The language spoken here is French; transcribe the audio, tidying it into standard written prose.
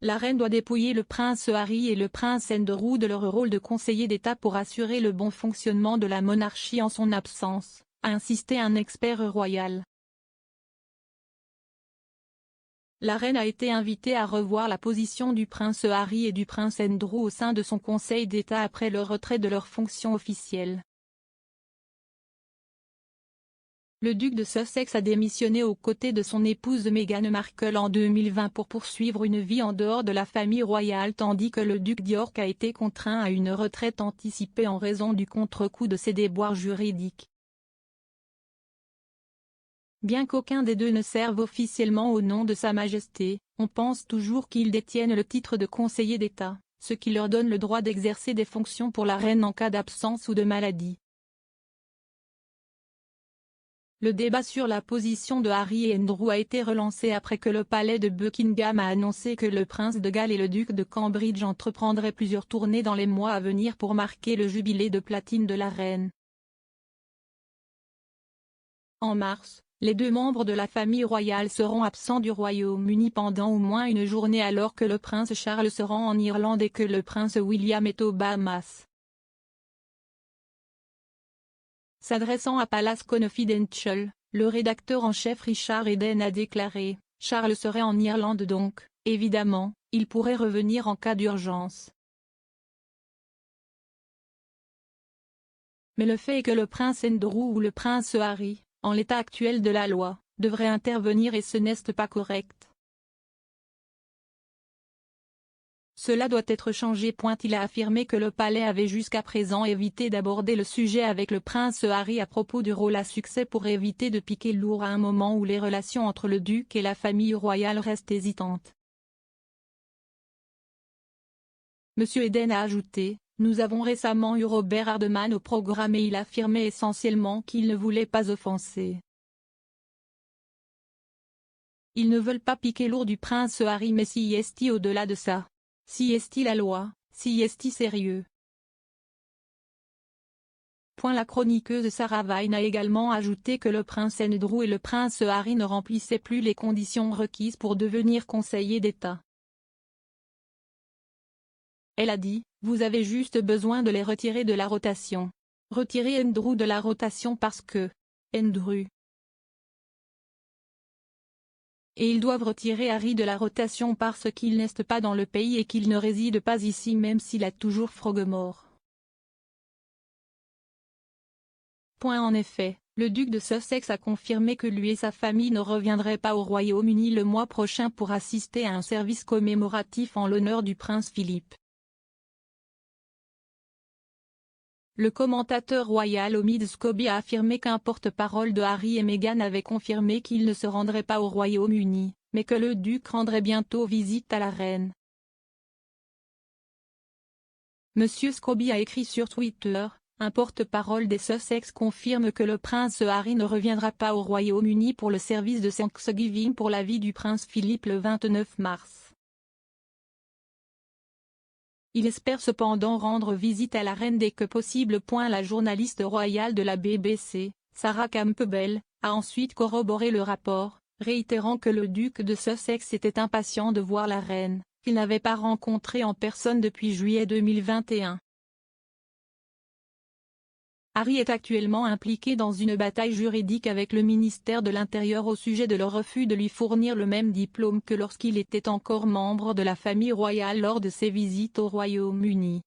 La reine doit dépouiller le prince Harry et le prince Andrew de leur rôle de conseiller d'État pour assurer le bon fonctionnement de la monarchie en son absence, a insisté un expert royal. La reine a été invitée à revoir la position du prince Harry et du prince Andrew au sein de son conseil d'État après le retrait de leurs fonctions officielles. Le duc de Sussex a démissionné aux côtés de son épouse Meghan Markle en 2020 pour poursuivre une vie en dehors de la famille royale tandis que le duc d'York a été contraint à une retraite anticipée en raison du contre-coup de ses déboires juridiques. Bien qu'aucun des deux ne serve officiellement au nom de Sa Majesté, on pense toujours qu'ils détiennent le titre de conseiller d'État, ce qui leur donne le droit d'exercer des fonctions pour la reine en cas d'absence ou de maladie. Le débat sur la position de Harry et Andrew a été relancé après que le palais de Buckingham a annoncé que le prince de Galles et le duc de Cambridge entreprendraient plusieurs tournées dans les mois à venir pour marquer le jubilé de platine de la reine. En mars, les deux membres de la famille royale seront absents du Royaume-Uni pendant au moins une journée alors que le prince Charles se rend en Irlande et que le prince William est aux Bahamas. S'adressant à Palace Confidential, le rédacteur en chef Richard Eden a déclaré « Charles serait en Irlande donc, évidemment, il pourrait revenir en cas d'urgence. Mais le fait est que le prince Andrew ou le prince Harry, en l'état actuel de la loi, devrait intervenir et ce n'est pas correct. Cela doit être changé. » Il a affirmé que le palais avait jusqu'à présent évité d'aborder le sujet avec le prince Harry à propos du rôle à succès pour éviter de piquer lourd à un moment où les relations entre le duc et la famille royale restent hésitantes. M. Eden a ajouté « Nous avons récemment eu Robert Hardman au programme et il affirmait essentiellement qu'il ne voulait pas offenser. Ils ne veulent pas piquer lourd du prince Harry mais si est au-delà de ça. Si est-il la loi, si est-il sérieux. » La chroniqueuse Sarah Vine a également ajouté que le prince Andrew et le prince Harry ne remplissaient plus les conditions requises pour devenir conseiller d'État. Elle a dit « Vous avez juste besoin de les retirer de la rotation. Retirez Andrew de la rotation parce que Andrew. Et ils doivent retirer Harry de la rotation parce qu'il n'est pas dans le pays et qu'il ne réside pas ici même s'il a toujours Frogmore. » En effet, le duc de Sussex a confirmé que lui et sa famille ne reviendraient pas au Royaume-Uni le mois prochain pour assister à un service commémoratif en l'honneur du prince Philippe. Le commentateur royal Omid Scobie a affirmé qu'un porte-parole de Harry et Meghan avait confirmé qu'il ne se rendrait pas au Royaume-Uni, mais que le duc rendrait bientôt visite à la reine. Monsieur Scobie a écrit sur Twitter, un porte-parole des Sussex confirme que le prince Harry ne reviendra pas au Royaume-Uni pour le service de Thanksgiving pour la vie du prince Philippe le 29 mars. Il espère cependant rendre visite à la reine dès que possible. La journaliste royale de la BBC, Sarah Campbell, a ensuite corroboré le rapport, réitérant que le duc de Sussex était impatient de voir la reine, qu'il n'avait pas rencontrée en personne depuis juillet 2021. Harry est actuellement impliqué dans une bataille juridique avec le ministère de l'Intérieur au sujet de leur refus de lui fournir le même diplôme que lorsqu'il était encore membre de la famille royale lors de ses visites au Royaume-Uni.